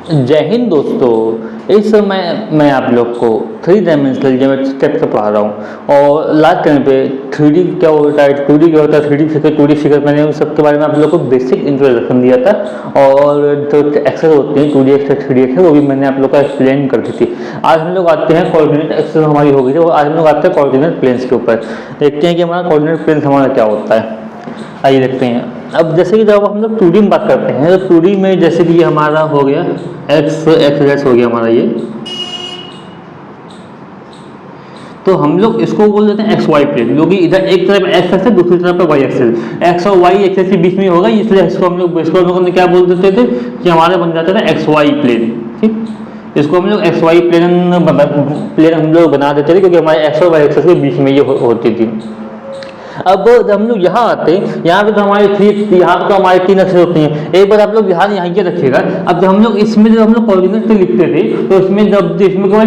जय हिंद दोस्तों। इस समय मैं आप लोग को 3 डायमेंशनल ज्योमेट्री स्टेप से पढ़ा रहा हूँ और लास्ट टाइम पे 3D क्या होता है, 2D क्या होता है, 3D फिगर, 2D फिगर, मैंने उन सब के बारे में आप लोग को बेसिक इंट्रोडक्शन दिया था और जो एक्सेस होती है 2D एक्सेस 3D एक्सेस वो भी मैंने आप लोग को एक्सप्लेन कर दी थी। आज हम लोग आते हैं कोऑर्डिनेट एक्सेस हमारी हो गई थी और आज हम लोग आते हैं कोऑर्डिनेट प्लेन्स के ऊपर। देखते हैं कि हमारा कोऑर्डिनेट प्लेन्स हमारा क्या होता है। आइए देखते हैं। अब जैसे कि जब हम लोग 2D में बात करते हैं तो 2D में जैसे कि ये हमारा हो गया एक्स एक्स हो गया हमारा ये, तो हम लोग इसको बोल देते हैं एक्स वाई प्लेन, जो कि इधर एक तरफ एक्स एक्सिस दूसरी तरफ पे वाई एक्सिस, एक्स और वाई एक्सिस के बीच में होगा, इसलिए इसको हम लोग क्या बोल देते थे कि हमारे बन जाते थे एक्स वाई प्लेन। ठीक, इसको हम लोग एक्स वाई प्लेन हम लोग बना देते थे क्योंकि हमारे एक्स और वाई एक्सिस के बीच में ये होती थी। अब जब हम लोग यहाँ आते हैं, यहाँ पे तो हमारे यहाँ पे तो हमारे 3 अक्षर होते हैं। एक बार आप लोग ध्यान यहाँ ये रखिएगा। अब जब हम लोग इसमें जब हम लोग कोऑर्डिनेट लिखते थे तो इसमें जब इसमें केवल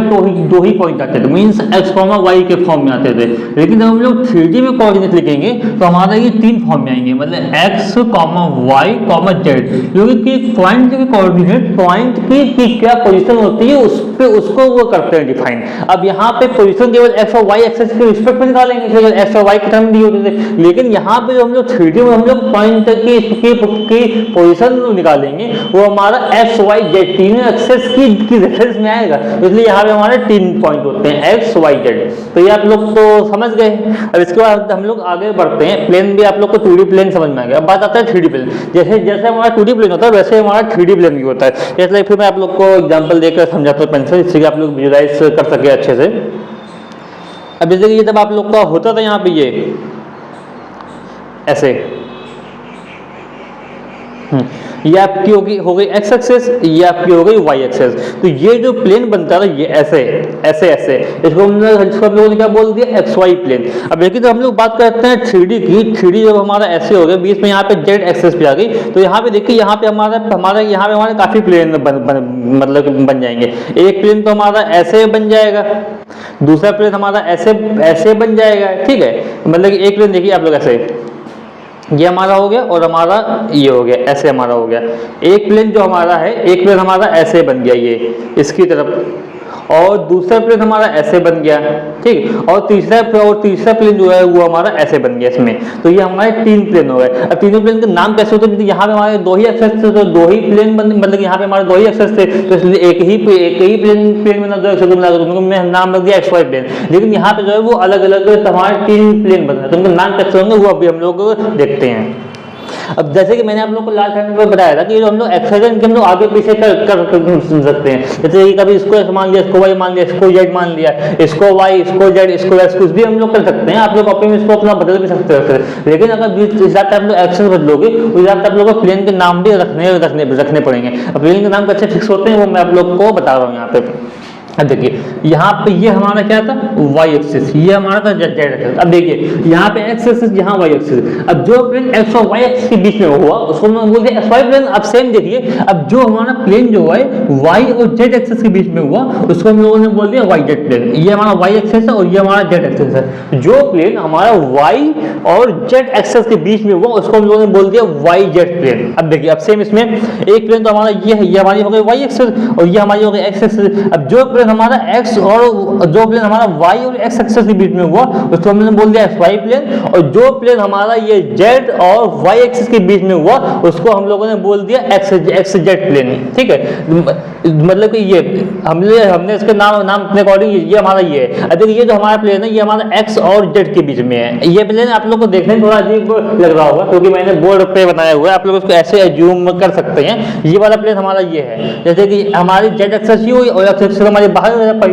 दो ही पॉइंट आते थे, मीन्स एक्स कॉमा वाई के फॉर्म में आते थे। लेकिन जब हम लोग 3D में कोऑर्डिनेट लिखेंगे तो हमारा ये 3 फॉर्म में आएंगे, मतलब x comma y comma z, क्योंकि पॉइंट के कोऑर्डिनेट पॉइंट की क्या पोजीशन होती है उस पे उसको वो करते हैं डिफाइन। अब यहाँ पे पोजीशन केवल एक्स और वाई एक्सिस के रिस्पेक्ट में निकालेंगे, केवल एक्स और वाई की टर्म दी होती है। लेकिन यहाँ पे जो हम लोग 3D में हम लोग पॉइंट की पोजीशन निकालेंगे वो हमारा एक्स वाई जेड तीनों एक्सेस की रेफरेंस में आएगा, इसलिए यहाँ पे हमारे 3 पॉइंट होते हैं एक्स वाई जेड। तो ये आप लोग तो समझ गए। अब इसके बाद हम लोग आगे बढ़ते हैं। प्लेन भी आप लोग को 2D प्लेन समझ में आ गया। अब बात आता है 3D प्लेन। जैसे जैसे हमारा 2D प्लेन होता है वैसे हमारा 3D प्लेन भी होता है। इसलिए फिर मैं आप लोग को एग्जाम्पल देकर समझाता हूँ पेंसिल, इससे आप लोग विजुलाइज कर सके अच्छे से। अब जैसे कि ये जब आप लोग का होता था यहाँ पे ये ऐसे, ये आपकी हो गई एक्स एक्सेस, ये आपकी हो गई वाई एक्सेस। तो ये जो प्लेन बनता है ये ऐसे ऐसे ऐसे, इसको हम लोगों ने क्या बोल दिया, एक्स वाई प्लेन। अब लेकिन हम लोग बात करते हैं 3D की। 3D जब हमारा ऐसे हो गया, बीच में यहाँ पे जेड एक्सेस भी आ गई, तो यहाँ पे देखिए यहाँ पे हमारे काफी प्लेन मतलब बन जाएंगे। एक प्लेन तो हमारा ऐसे बन जाएगा, दूसरा प्लेन हमारा ऐसे ऐसे बन जाएगा। ठीक है, मतलब एक प्लेन देखिए आप लोग ऐसे, ये हमारा हो गया और हमारा ये हो गया, ऐसे हमारा हो गया। एक प्लेन जो हमारा है, एक प्लेन हमारा ऐसे बन गया ये इसकी तरफ, और दूसरा प्लेन हमारा ऐसे बन गया। ठीक, और तीसरा प्लेन जो है वो हमारा ऐसे बन गया इसमें। तो ये हमारे 3 प्लेन हो गए। अब तीनों प्लेन के नाम कैसे होते हैं, यहाँ पे हमारे 2 ही एक्सेस थे तो 2 ही प्लेन बन, मतलब यहाँ पे हमारे 2 ही एक्सेस थे तो इसलिए एक ही प्लेन में ना 2 एक्सेस मिला तो उनको नाम रख दिया एक्स वाई प्लेन। लेकिन यहाँ पे जो है वो अलग अलग हमारे 3 प्लेन बन रहे तो उनके नाम कैसे होंगे वो अभी हम लोग देखते हैं। अब जैसे कि मैंने आप लोग को लास्ट टाइम में बताया था कि जो हम लोग एक्सप्रेशन के हम लोग आगे पीछे कर सुन सकते हैं। जैसे कि कभी इसको एक्स मान लिया, इसको वाई मान लिया, इसको जेड मान लिया, इसको वाई, इसको जेड, इसको एक्स, कुछ भी हम लोग कर सकते हैं। आप लोग कॉपी में इसको अपना बदल भी सकते हैं। लेकिन अगर जिस हिसाब से आप लोग एक्सेस बदलोगे उस हिसाब से आप लोग को प्लेन के नाम भी रखने पड़ेंगे। अब प्लेन के नाम कैसे फिक्स होते हैं वो मैं आप लोग को बता रहा हूँ यहाँ पे। अब देखिए यहाँ पे ये हमारा क्या था, वाई एक्सिस, ये हमारा था जेड एक्सिस। अब देखिए यहाँ पे एक्स एक्सिस, यहाँ वाई एक्सिस। अब जो प्लेन एक्स और वाई एक्सिस के बीच में हुआ उसको हम बोलते हैं एक्स वाई प्लेन। अब सेम देखिए, अब जो हमारा प्लेन जो है वाई और जेड एक्सिस के बीच में हुआ उसको हम लोगों ने बोल दिया वाई जेड प्लेन। ये हमारा वाई एक्सिस है और ये हमारा जेड एक्सिस है। जो प्लेन हमारा वाई और जेड एक्सिस के बीच में हुआ उसको हम लोगों ने बोल दिया वाई जेड प्लेन। अब देखिए, अब सेम इसमें एक प्लेन तो हमारा ये है, ये हमारी हो गई वाई एक्सिस और ये हमारी हो गई एक्स एक्सिस। अब जो हमारा x और जो प्लेन हमारा y और x एक्सिस के बीच में हुआ उसको हमने बोल दिया xy प्लेन, और जो प्लेन हमारा ये z और y एक्सिस के बीच में हुआ उसको हम लोगों ने बोल दिया xz प्लेन। ठीक है, मतलब कि ये हमने इसके नाम अपने अकॉर्डिंग ये हमारा ये है। अब देखिए ये जो हमारा प्लेन है ये हमारा x और z के बीच में है। ये प्लेन आप लोग को देखने में थोड़ा अजीब लग रहा होगा क्योंकि मैंने बोर्ड पे बनाया हुआ है, आप लोग इसको ऐसे एज्यूम कर सकते हैं। ये वाला प्लेन हमारा ये है, जैसे कि हमारी z एक्सिस ही हुई और x एक्सिस हमारी बाहर,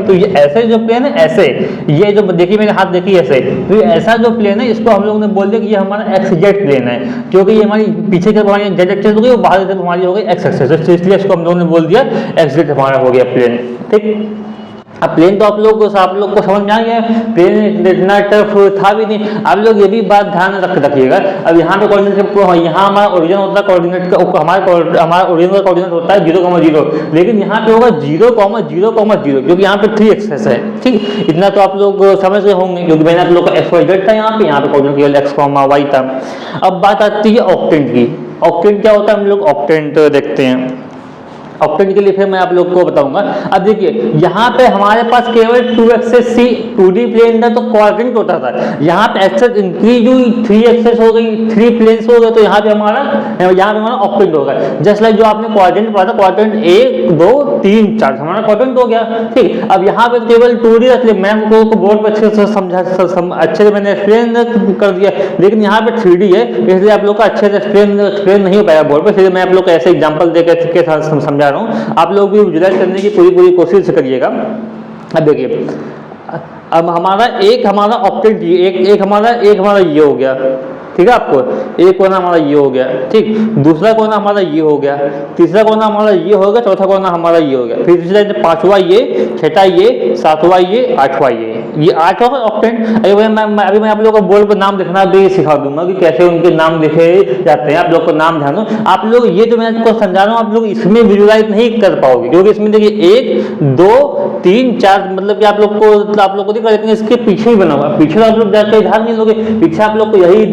तो ये ऐसे जो प्लेन है ऐसे, ये जो देखिए मेरे हाथ देखिए ऐसे, तो ये ऐसा जो प्लेन है इसको हम लोगों ने बोल दिया कि ये हमारा एक्स जेड प्लेन है, क्योंकि ये हमारी पीछे की हमारी जेड एक्सिस हो गई और बाहर की हमारी हो गई एक्स एक्सिस, इसलिए इसको हम लोगों ने बोल दिया एक्स जेड हमारा हो गया प्लेन। ठीक, अब प्लेन तो आप लोग को समझ में आ गया, प्लेन इतना टफ था भी नहीं। आप लोग ये भी बात ध्यान रखिएगा। अब यहाँ पे कोऑर्डिनेट, यहाँ हमारा ओरिजिन होता है कोऑर्डिनेट का, हमारा ओरिजिनल कोऑर्डिनेट होता है 0,0, लेकिन यहाँ पे होगा 0,0,0 क्योंकि यहाँ पे 3 एक्सेस है। ठीक, इतना तो आप लोग समझ गए होंगे क्योंकि मैंने आप लोग का एक्स वाई जेड था, यहाँ पे कोऑर्डिनेट केवल एक्स वाई था। अब बात आती है ऑक्टेंट की। ऑक्टेंट क्या होता है, हम लोग ऑक्टेंट देखते हैं। ऑक्टेन के लिए फिर मैं आप लोग को बताऊंगा। अब देखिए यहाँ पे हमारे पास केवल 2 एक्सेस सी 2D प्लेन था तो क्वाड्रेंट होता था, यहाँ पे एक्सेस इंक्रीज हुई 3 एक्सेस हो गई, 3 प्लेन्स हो गए, तो यहाँ पे हमारा ऑक्टेंट होगा। जस्ट लाइक जो आपने क्वाड्रेंट पढ़ा था, क्वाड्रेंट 1 2 3 4 हमारा क्वाड्रेंट हो गया, ठीक। अब यहाँ पे केवल 2D रख लिया, मैं आपको बोर्ड पर अच्छे से समझा अच्छे से मैंने एक्सप्लेन कर दिया, लेकिन यहाँ पे 3D है इसलिए आप लोग का अच्छे से एक्सप्लेन नहीं हो पाया बोर्ड पर, इसलिए मैं आप लोग को ऐसे एग्जांपल देकर के साथ समझा रहा हूँ। आप लोग भी विजुअलाइज करने की पूरी कोशिश करिएगा। अब देखिए अब हमारा ऑक्टेंट एक हमारा ये हो गया, ठीक है। आपको एक कोना हमारा ये हो गया, ठीक। दूसरा कोना हमारा ये हो गया, तीसरा कोना हमारा ये हो गया, चौथा कोना हमारा ये हो गया, फिर पांचवा ये, छठा ये, सातवां ये, आठवां ये 8 होगा ऑक्टेंट। अभी मैं आप लोगों को बोर्ड पर नाम लिखना भी सिखा दूंगा कि कैसे उनके नाम लिखे जाते हैं। आप लोग को नाम ध्यान दो, आप लोग ये जो मैं आपको समझा रहा हूँ आप लोग इसमें विजुअलाइज नहीं कर पाओगे, क्योंकि इसमें देखिए 1 2 3 4 मतलब कि आप लोग को दिख रहा है, लेकिन इसके पीछे ही बना हुआ, पीछे आप लोग जाकर ध्यान नहीं दोगे, पीछे आप लोग को यही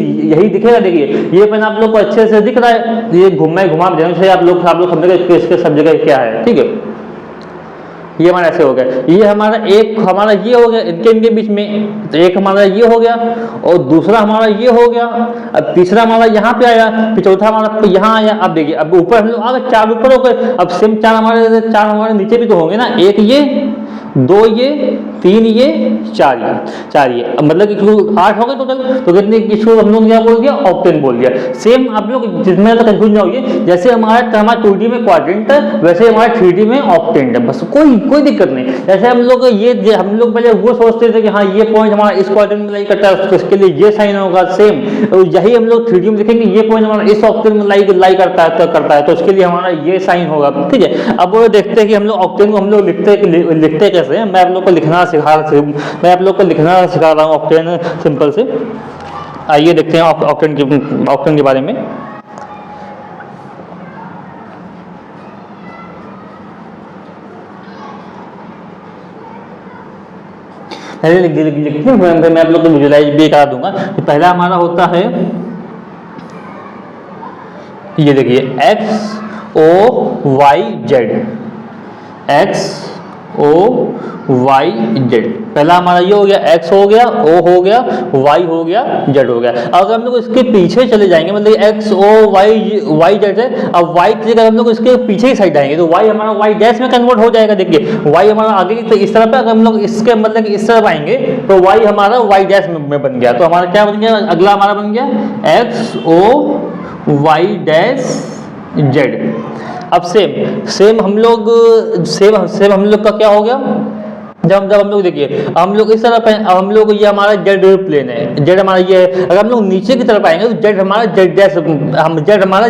दिखेगा। देखिए ये पेन आप लोग को अच्छे से दिख रहा है, ये घुमा ध्यान से आप लोग समझेंगे इसके सब जगह क्या है, ठीक है। ये हमारा ऐसे हो गया, ये हमारा ये हो गया इनके बीच में, तो एक हमारा ये हो गया और दूसरा हमारा ये हो गया। अब तीसरा हमारा यहाँ पे आया, फिर चौथा हमारा यहाँ आया। अब देखिए अब ऊपर हम लोग आ गए, 4 ऊपर हो गए, अब सेम 4 हमारे नीचे भी तो होंगे ना, 1 ये 2 ये 3 ये 4 ये, अब मतलब कि 8 हो गए टोटल। तो कितने किसको हम लोग क्या बोल दिया, ऑक्टेन बोल दिया। सेम आप लोग जिसमें कंफ्यूज ना होइए, जैसे हमारा 2D में क्वाड्रेंट है वैसे हमारा 3D में ऑक्टेंट है, बस कोई दिक्कत नहीं। जैसे हम लोग पहले वो सोचते थे कि हाँ ये पॉइंट हमारा इस क्वाड्रेंट में लाई करता है तो इसके लिए ये साइन होगा, सेम यही हम लोग 3D में देखेंगे ये पॉइंट हमारा इस ऑक्टेन में लाई करता है तो उसके लिए हमारा ये साइन होगा, ठीक है। अब वो देखते हैं कि हम लोग ऑक्टेन को हम लोग लिखते कैसे हैं। मैं आप लोग को लिखना सिखा रहा हूँ ऑक्टेन सिंपल से। आइए देखते हैं ऑक्टेन के बारे में। पहले लिखते हैं, मैं आप लोग को विजुअलाइज भी करा दूंगा। तो पहला हमारा होता है ये देखिए X O Y Z, X O Y Z। पहला हमारा ये हो गया, X हो गया, O हो गया, Y हो गया, Z हो गया। अगर हम लोग इसके पीछे चले जाएंगे, मतलब X O Y Z है, अब Y की जगह हम लोग इसके पीछे ही साइड आएंगे तो Y हमारा Y डैश में कन्वर्ट हो जाएगा। देखिए Y हमारा आगे की इस तरफ है, अगर हम लोग इसके मतलब कि इस तरफ आएंगे तो Y हमारा Y डैश में बन गया। तो हमारा क्या बन गया, अगला हमारा बन गया X O Y dash Z। अब सेम हम लोग का क्या हो गया, जब हम लोग देखिए हम लोग इस तरफ हैं, अब हम लोग ये हमारा जेड प्लेन है, जेड हमारा ये है। अगर हम लोग नीचे की तरफ आएंगे तो जेड हमारा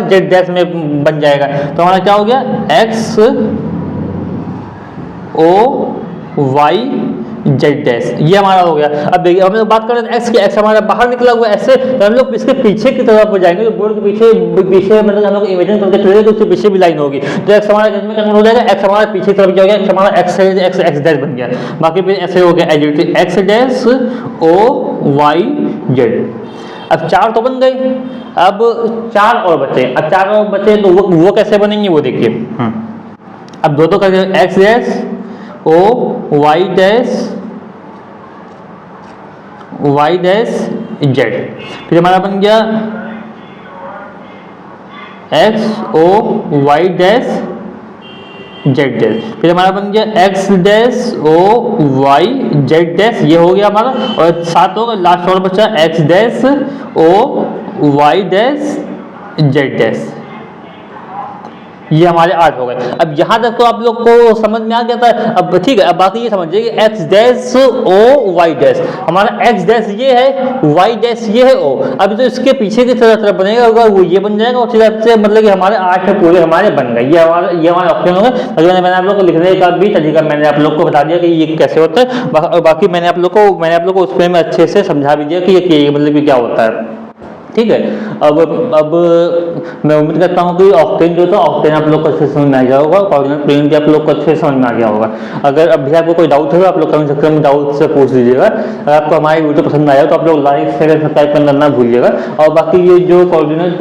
जेड डैश में बन जाएगा। तो हमारा क्या हो गया, X O Y Z dash, ये हमारा हो गया। अब देखिए हम लोग बात कर रहे हैं X की, X हमारा बाहर निकला हुआ ऐसे, तो हम लोग इसके पीछे की तरफ जाएंगे तो बोर्ड के पीछे मतलब हम लोग इमेजिन करके चलेंगे तो उसके पीछे भी लाइन होगी, तो X हमारा इसमें कन्वर्ट हो जाएगा। X हमारा पीछे की तरफ क्या हो गया, X हमारा X डैश बन गया। बाकी फिर ऐसे हो गया X dash O Y Z। अब 4 तो बन गए, अब 4 और बचे, तो वो कैसे बनेंगे वो देखिए। अब दो कर X dash O Y dash Z। फिर हमारा बन गया X O Y dash Z dash. फिर हमारा बन गया X dash O Y Z dash, ये हो गया हमारा। और 7 होगा, लास्ट और बचा X dash O Y dash Z dash, ये हमारे 8 हो गए। अब यहाँ तक तो आप लोग को समझ में आ गया था। अब ठीक है, अब बाकी ये समझिए कि X dash O Y dash, हमारा X डैश ये है, Y डैश ये है O। अब तो इसके पीछे की तरफ बनेगा, अगर वो ये बन जाएगा उसी तरफ से, मतलब कि हमारे 8 पूरे हमारे बन गए। ये हमारे ऑप्शन हो गए। अगर मैंने आप लोग को लिखने का भी तरीका मैंने आप लोग को बता दिया कि ये कैसे होता है। बाकी मैंने आप लोग को उसमें अच्छे से समझा भी दिया कि ये मतलब कि क्या होता है। ठीक है। अब मैं उम्मीद करता हूँ कि ऑक्टेन जो था ऑक्टेन आप लोग को अच्छे से समझ में आ गया होगा, कोऑर्डिनेट प्लेन भी आप लोग को अच्छे से समझ में आ गया होगा। अगर अब भी आपको कोई डाउट है तो आप लोग कमेंट सेक्शन में डाउट से पूछ लीजिएगा। अगर आपको हमारी वीडियो पसंद आया तो आप लोग लाइक शेयर सब्सक्राइब करना ना भूलिएगा। और बाकी ये जो कोऑर्डिनेट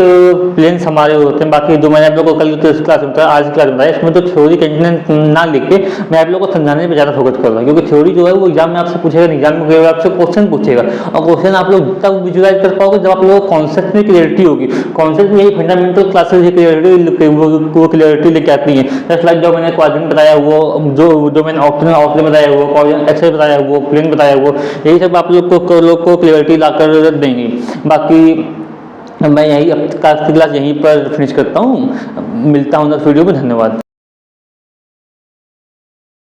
प्लेन्स हमारे होते हैं, बाकी जो मैंने आप लोग को कल क्लास में बताया, आज की क्लास में बताया, इसमें तो थ्योरी कंटेंट ना लिख के मैं आप लोग को समझाने पर ज़्यादा फोकस कर रहा हूँ, क्योंकि थ्योरी जो है वो एग्जाम में आपसे पूछेगा, एग्जाम में आपसे क्वेश्चन पूछेगा, और क्वेश्चन आप लोग तब विजुअलाइज कर पाओगे जब आप लोगों को कॉन्सेप्ट में क्लियरिटी होगी। कॉन्सेप्ट में यही फंडामेंटल क्लासेस ही क्लियरिटी वो क्लियरिटी लेके आती हैं। जस्ट लाइक जो मैंने क्वाड्रेंट बताया, वो जो मैंने ऑक्टेन बताया, वो कोऑर्डिनेट एक्सेस बताया, वो प्लेन बताया, वो यही सब आप लोग को क्लियरिटी लाकर देंगे। बाकी मैं यही अब क्लास यहीं पर फिनिश करता हूँ, मिलता हूँ नेक्स्ट वीडियो में। धन्यवाद।